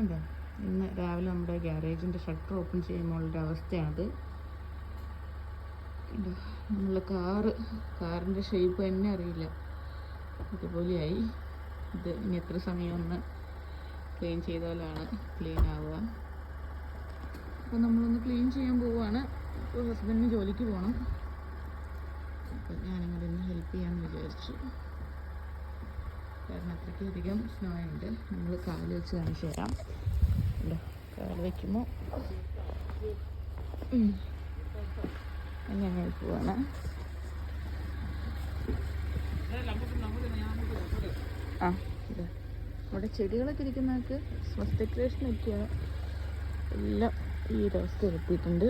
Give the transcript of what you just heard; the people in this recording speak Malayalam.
എന്താ ഇന്ന് രാവിലെ നമ്മുടെ ഗ്യാരേജിൻ്റെ ഷട്ടർ ഓപ്പൺ ചെയ്യുമ്പോഴുള്ള അവസ്ഥയാണത്. നമ്മൾ കാറിൻ്റെ ഷേപ്പ് തന്നെ അറിയില്ല, ഇതുപോലെയായി. ഇത് ഇനി എത്ര സമയം ഒന്ന് ക്ലീൻ ചെയ്താലാണ് ക്ലീൻ ആവുക. അപ്പോൾ നമ്മളൊന്ന് ക്ലീൻ ചെയ്യാൻ പോവുകയാണ്. ഇപ്പോൾ ഹസ്ബൻഡിന് ജോലിക്ക് പോകണം, അപ്പോൾ ഞാനിങ്ങോട്ട് ഇന്ന് ഹെൽപ്പ് ചെയ്യാമെന്ന് വിചാരിച്ചു. കാരണം അത്രയ്ക്കധികം സ്നോ ഉണ്ട്. നമ്മൾ കാല് വെച്ച് കാണിച്ചു തരാം. അല്ലോ, കാല് വയ്ക്കുമ്പോൾ അങ്ങനെ പോവാണ്. ആ ഇതാ ഇവിടെ ചെടികളൊക്കെ ഇരിക്കുന്നതൊക്കെ ഫസ്റ്റ് ഡെക്കറേഷൻ ഒക്കെയാണ്. എല്ലാം ഈ ഒരു അവസ്ഥ എത്തിയിട്ടുണ്ട്.